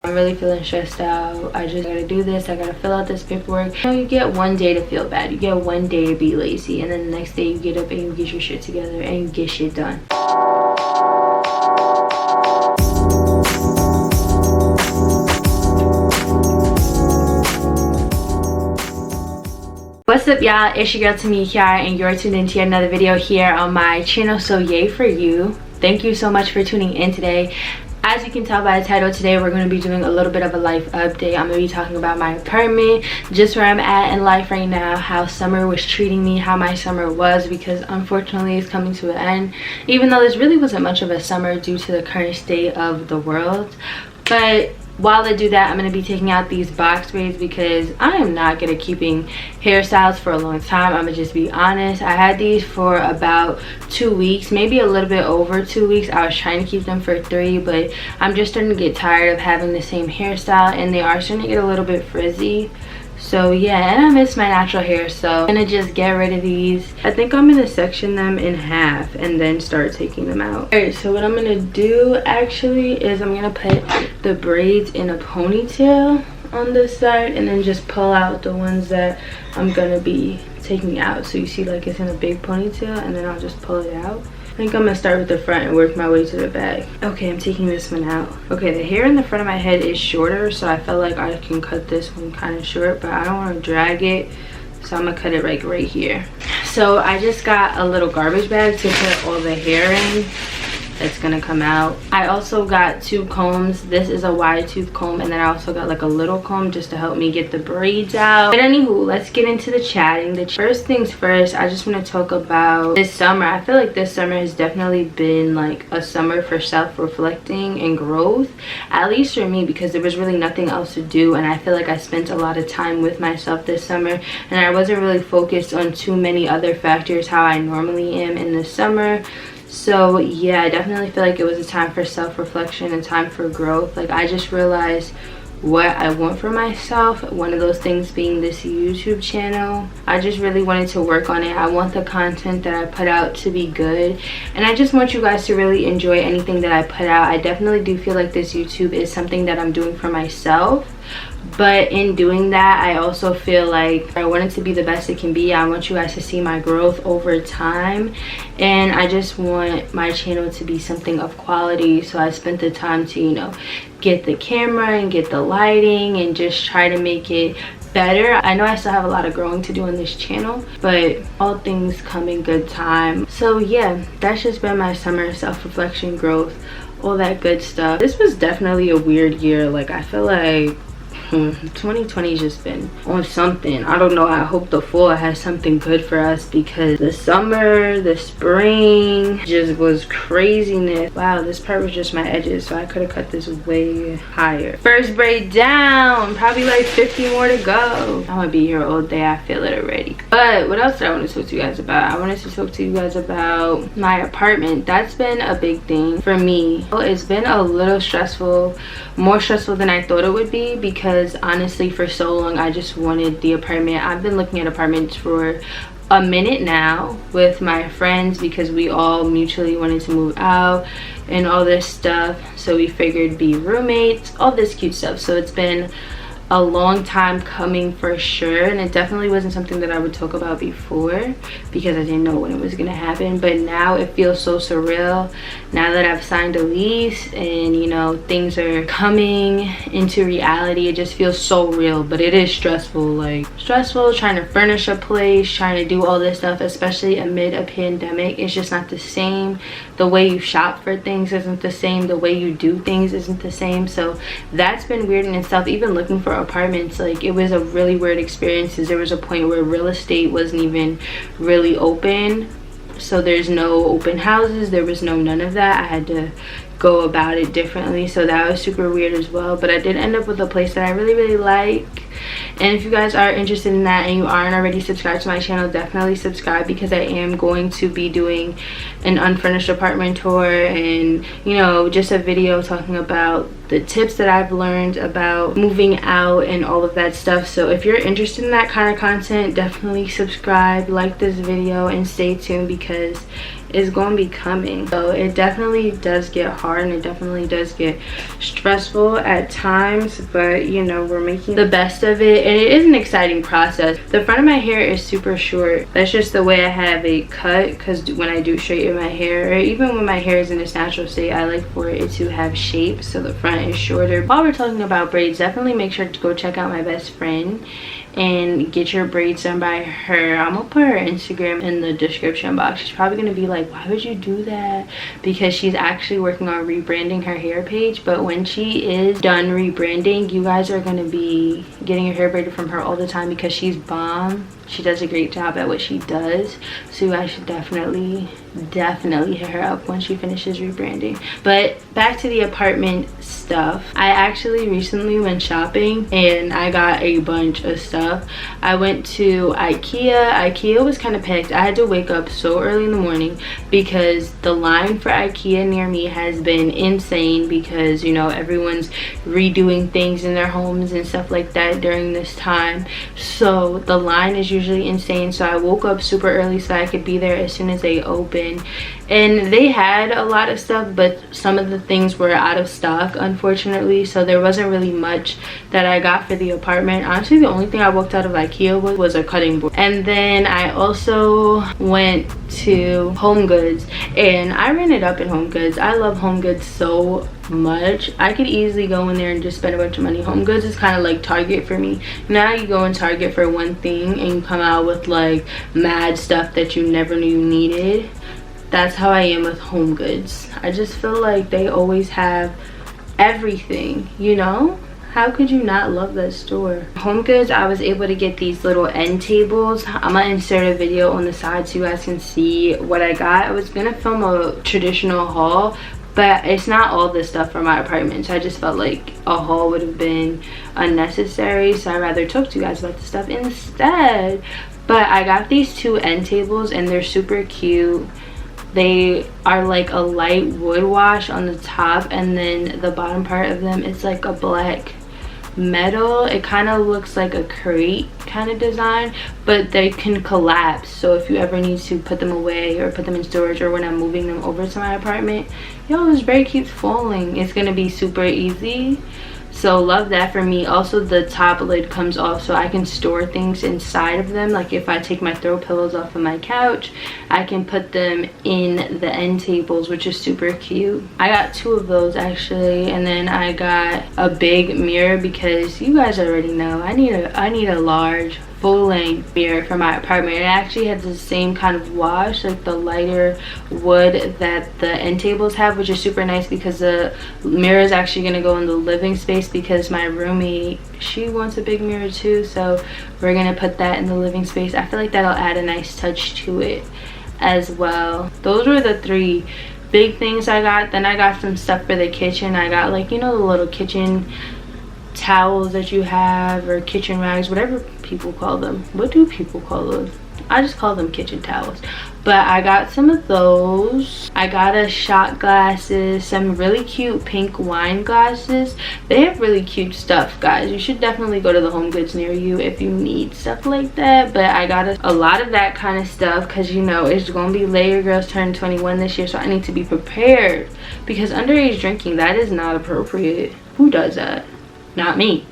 I'm really feeling stressed out. I just gotta do this. I gotta fill out this paperwork. You know, you get one day to feel bad. You get one day to be lazy. And then the next day you get up and you get your shit together and you get shit done. What's up, y'all? It's your girl Tamia, Kiara, and you're tuned into yet another video here on my channel. So yay for you. Thank you so much for tuning in today. As you can tell by the title, today we're going to be doing a little bit of a life update. I'm going to be talking about my apartment, just where I'm at in life right now, how summer was treating me, how my summer was, because unfortunately it's coming to an end, even though this really wasn't much of a summer due to the current state of the world. But while I do that, I'm going to be taking out these box braids because I am not good at keeping hairstyles for a long time. I'm going to just be honest. I had these for about 2 weeks, maybe a little bit over 2 weeks. I was trying to keep them for 3, but I'm just starting to get tired of having the same hairstyle, and they are starting to get a little bit frizzy. So yeah, and I miss my natural hair, so I'm gonna just get rid of these. I think I'm gonna section them in half and then start taking them out. Alright, so what I'm gonna do actually is I'm gonna put the braids in a ponytail on this side and then just pull out the ones that I'm gonna be taking out. So you see, like, it's in a big ponytail, and then I'll just pull it out. I think I'm gonna start with the front and work my way to the back. Okay, I'm taking this one out. Okay, the hair in the front of my head is shorter, so I felt like I can cut this one kind of short, but I don't want to drag it, so I'm gonna cut it like right here. So I just got a little garbage bag to put all the hair in. It's gonna come out. I also got 2 combs. This is a wide tooth comb, and then I also got like a little comb just to help me get the braids out. But anywho, let's get into the chatting. The first things first, I just want to talk about this summer. I feel like this summer has definitely been like a summer for self-reflecting and growth, at least for me, because there was really nothing else to do, and I feel like I spent a lot of time with myself this summer, and I wasn't really focused on too many other factors how I normally am in the summer. So yeah, I definitely feel like it was a time for self-reflection and time for growth. Like, I just realized what I want for myself, one of those things being this YouTube channel. I just really wanted to work on it. I want the content that I put out to be good, and I just want you guys to really enjoy anything that I put out. I definitely do feel like this YouTube is something that I'm doing for myself, but in doing that, I also feel like I want it to be the best it can be. I want you guys to see my growth over time, and I just want my channel to be something of quality. So I spent the time to, you know, get the camera and get the lighting and just try to make it better. I know I still have a lot of growing to do on this channel, but all things come in good time. So yeah, that's just been my summer, self-reflection, growth, all that good stuff. This was definitely a weird year. Like, I feel like 2020 just been on something. I don't know. I hope the fall has something good for us, because the summer, the spring just was craziness. Wow, this part was just my edges, so I could have cut this way higher. First braid down, probably like 50 more to go. I'm gonna be here all day. I feel it already. But what else did I want to talk to you guys about? I wanted to talk to you guys about my apartment. That's been a big thing for me. It's been a little stressful, more stressful than I thought it would be, because honestly for so long I just wanted the apartment. I've been looking at apartments for a minute now with my friends, because we all mutually wanted to move out and all this stuff, so we figured be roommates, all this cute stuff. So it's been a long time coming for sure, and it definitely wasn't something that I would talk about before because I didn't know when it was gonna happen. But now it feels so surreal now that I've signed a lease and, you know, things are coming into reality. It just feels so real, but it is stressful. Like, stressful trying to furnish a place, trying to do all this stuff, especially amid a pandemic. It's just not the same. The way you shop for things isn't the same. The way you do things isn't the same. So that's been weird in itself. Even looking for apartments, like, it was a really weird experience. There was a point where real estate wasn't even really open, so there's no open houses, there was none of that. I had to go about it differently, so that was super weird as well. But I did end up with a place that I really like, and if you guys are interested in that and you aren't already subscribed to my channel, definitely subscribe, because I am going to be doing an unfurnished apartment tour and, you know, just a video talking about the tips that I've learned about moving out and all of that stuff. So if you're interested in that kind of content, definitely subscribe, like this video, and stay tuned, because is going to be coming. So it definitely does get hard and it definitely does get stressful at times, but you know, we're making the best of it, and it is an exciting process. The front of my hair is super short. That's just the way I have it cut, because when I do straighten my hair, or even when my hair is in its natural state, I like for it to have shape, so the front is shorter. While we're talking about braids, definitely make sure to go check out my best friend and get your braids done by her. I'm gonna put her Instagram in the description box. She's probably gonna be like, why would you do that? Because she's actually working on rebranding her hair page, but when she is done rebranding, you guys are gonna be getting your hair braided from her all the time, because she's bomb. She does a great job at what she does, so you guys should definitely hit her up when she finishes rebranding. But back to the apartment stuff. I actually recently went shopping and I got a bunch of stuff. I went to Ikea was kind of packed. I had to wake up so early in the morning because the line for Ikea near me has been insane, because you know, everyone's redoing things in their homes and stuff like that during this time, so the line is usually insane. So I woke up super early so I could be there as soon as they open, and they had a lot of stuff, but some of the things were out of stock, unfortunately, so there wasn't really much that I got for the apartment. Honestly, the only thing I walked out of Ikea with was a cutting board. And then I also went to Home Goods, and I ran it up in Home Goods. I love Home Goods so much. I could easily go in there and just spend a bunch of money. Home Goods is kind of like Target for me. Now you go in Target for one thing and you come out with like mad stuff that you never knew you needed. That's how I am with Home Goods. I just feel like they always have everything, you know? How could you not love that store? Home Goods, I was able to get these little end tables. I'm gonna insert a video on the side so you guys can see what I got. I was gonna film a traditional haul, but it's not all the stuff for my apartment, so I just felt like a haul would have been unnecessary, so I'd rather talk to you guys about the stuff instead. But I got these two end tables and they're super cute. They are like a light wood wash on the top, and then the bottom part of them, it's like a black metal. It kind of looks like a crate kind of design, but they can collapse, so if you ever need to put them away or put them in storage, or when I'm moving them over to my apartment, yo, this braid keeps falling, it's gonna be super easy. So love that for me. Also, the top lid comes off, so I can store things inside of them. Like if I take my throw pillows off of my couch, I can put them in the end tables, which is super cute. I got two of those actually, and then I got a big mirror because you guys already know I need a large full-length mirror for my apartment. It actually has the same kind of wash, like the lighter wood that the end tables have, which is super nice because the mirror is actually going to go in the living space, because my roommate, she wants a big mirror too, so we're going to put that in the living space. I feel like that'll add a nice touch to it as well. Those were the three big things I got. Then I got some stuff for the kitchen. I got, like, you know, the little kitchen towels that you have, or kitchen rags, whatever people call them. What do people call those? I just call them kitchen towels. But I got some of those. I got a shot glasses, some really cute pink wine glasses. They have really cute stuff, guys. You should definitely go to the Home Goods near you if you need stuff like that. But I got a lot of that kind of stuff, because you know it's gonna be later. Girls turn 21 this year, so I need to be prepared, because underage drinking, that is not appropriate. Who does that? Not me.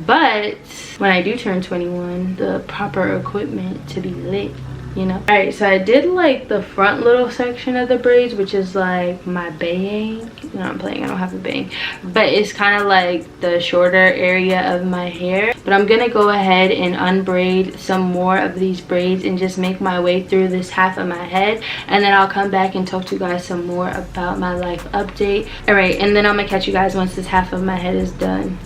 But when I do turn 21, the proper equipment to be lit, you know. All right, so I did like the front little section of the braids, which is like my bang. No, I'm playing, I don't have a bang, but it's kind of like the shorter area of my hair. But I'm gonna go ahead and unbraid some more of these braids and just make my way through this half of my head, and then I'll come back and talk to you guys some more about my life update. All right, and then I'm gonna catch you guys once this half of my head is done.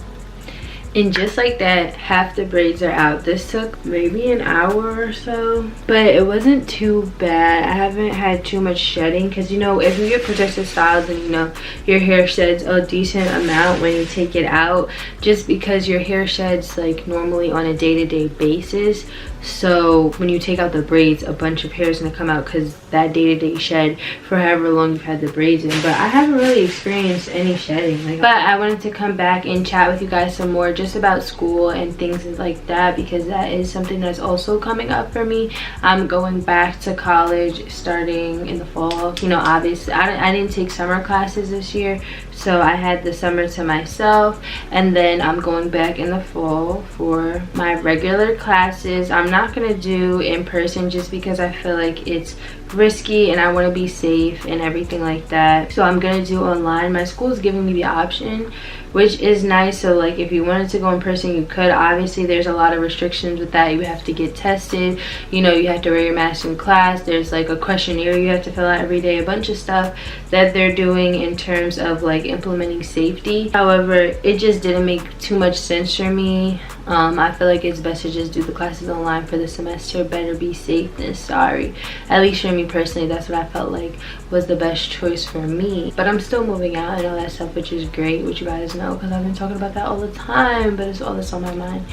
And just like that, half the braids are out. This took maybe an hour or so, but it wasn't too bad. I haven't had too much shedding, because you know, if you get protective styles, then you know your hair sheds a decent amount when you take it out, just because your hair sheds like normally on a day-to-day basis. So when you take out the braids, a bunch of hair is gonna come out because that day-to-day shed for however long you've had the braids in. But I haven't really experienced any shedding. But I wanted to come back and chat with you guys some more just about school and things like that, because that is something that's also coming up for me. I'm going back to college starting in the fall. You know, obviously I didn't take summer classes this year, so I had the summer to myself, and then I'm going back in the fall for my regular classes. I'm not gonna do in person just because I feel like it's risky and I want to be safe and everything like that. So I'm gonna do online. My school is giving me the option, which is nice. So like if you wanted to go in person, you could. Obviously there's a lot of restrictions with that. You have to get tested, you know, you have to wear your mask in class. There's like a questionnaire you have to fill out every day, a bunch of stuff that they're doing in terms of like implementing safety. However, it just didn't make too much sense for me. I feel like it's best to just do the classes online for the semester. Better be safe than sorry. At least for me personally, that's what I felt like was the best choice for me. But I'm still moving out and all that stuff, which is great, which you guys know because I've been talking about that all the time, but it's all that's on my mind.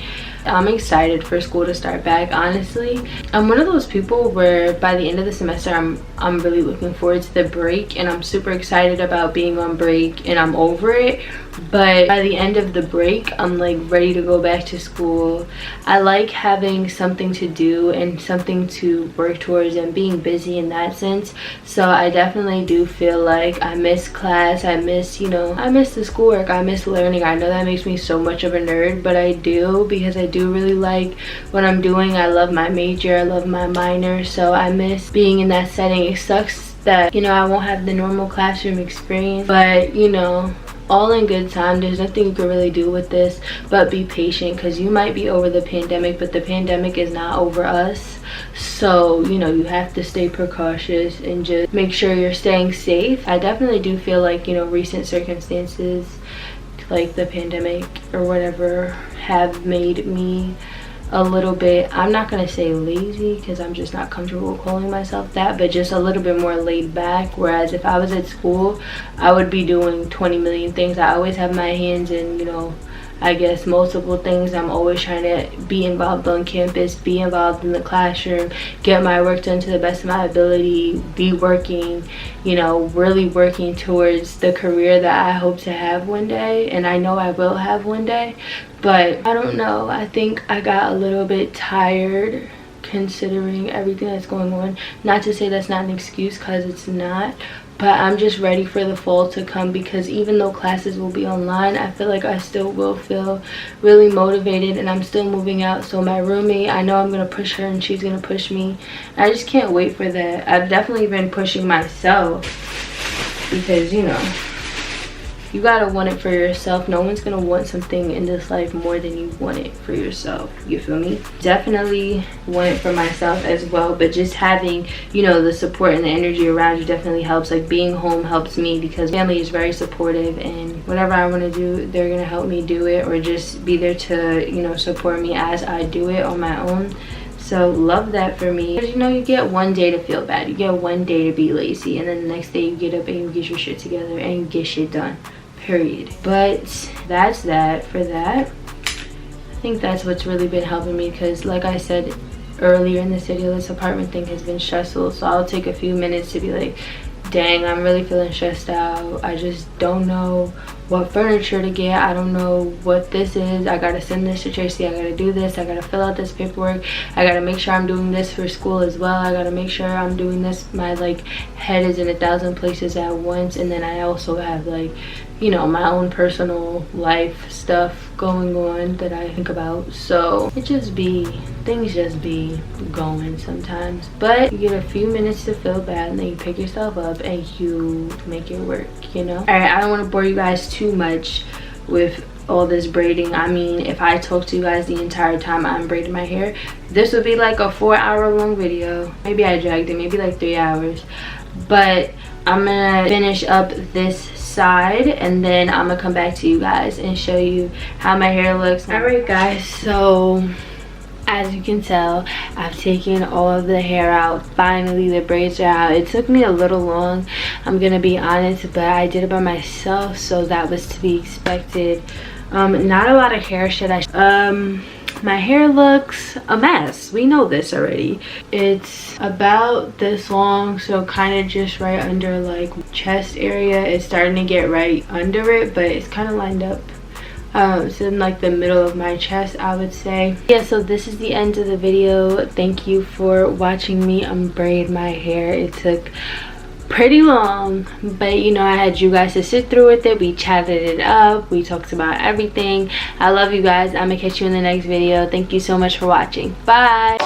I'm excited for school to start back. Honestly, I'm one of those people where by the end of the semester I'm really looking forward to the break, and I'm super excited about being on break and I'm over it. But by the end of the break, I'm like ready to go back to school. I like having something to do and something to work towards and being busy in that sense. So I definitely do feel like I miss class. I miss, you know, I miss the schoolwork. I miss learning. I know that makes me so much of a nerd, but I do, because I do really like what I'm doing. I love my major. I love my minor. So I miss being in that setting. It sucks that, you know, I won't have the normal classroom experience, but you know, all in good time. There's nothing you can really do with this but be patient, because you might be over the pandemic, but the pandemic is not over us. So you know, you have to stay precautious and just make sure you're staying safe. I definitely do feel like, you know, recent circumstances like the pandemic or whatever have made me a little bit, I'm not gonna say lazy because I'm just not comfortable calling myself that, but just a little bit more laid back. Whereas if I was at school, I would be doing 20 million things. I always have my hands in, you know, I guess multiple things. I'm always trying to be involved on campus, be involved in the classroom, get my work done to the best of my ability, be working, you know, really working towards the career that I hope to have one day, and I know I will have one day. But I don't know, I think I got a little bit tired considering everything that's going on. Not to say that's not an excuse, because it's not, but I'm just ready for the fall to come, because even though classes will be online, I feel like I still will feel really motivated, and I'm still moving out. So my roommate, I know I'm gonna push her and she's gonna push me. I just can't wait for that. I've definitely been pushing myself, because you know, you gotta want it for yourself. No one's gonna want something in this life more than you want it for yourself. You feel me? Definitely want it for myself as well, but just having, you know, the support and the energy around you definitely helps. Like being home helps me, because family is very supportive, and whatever I want to do, they're gonna help me do it, or just be there to, you know, support me as I do it on my own. So love that for me, because you know, you get one day to feel bad, you get one day to be lazy, and then the next day you get up and you get your shit together and you get shit done, period. But that's that for that. I think that's what's really been helping me, because like I said earlier in this video, this apartment thing has been stressful. So I'll take a few minutes to be like, dang, I'm really feeling stressed out. I just don't know what furniture to get. I don't know what this is. I gotta send this to Tracy. I gotta do this. I gotta fill out this paperwork. I gotta make sure I'm doing this for school as well. I gotta make sure I'm doing this. My like head is in 1,000 places at once. And then I also have like, you know, my own personal life stuff going on that I think about. So it just be, things just be going sometimes. But you get a few minutes to feel bad, and then you pick yourself up and you make it work, you know? All right, I don't want to bore you guys too much with all this braiding. I mean, if I talk to you guys the entire time I'm braiding my hair, this would be like a 4-hour long video. Maybe I dragged it, maybe like 3 hours. But I'm gonna finish up this side, and then I'm gonna come back to you guys and show you how my hair looks. All right guys, so as you can tell, I've taken all of the hair out. Finally, the braids are out. It took me a little long, I'm gonna be honest, but I did it by myself, so that was to be expected. Not a lot of hair shed. my hair looks a mess. We know this already. It's about this long, so kind of just right under like chest area. It's starting to get right under it, but it's kind of lined up. It's in like the middle of my chest, I would say. Yeah, so this is the end of the video. Thank you for watching me unbraid my hair. It took pretty long, but you know, I had you guys to sit through with it. We chatted it up, we talked about everything. I love you guys. I'm gonna catch you in the next video. Thank you so much for watching. Bye.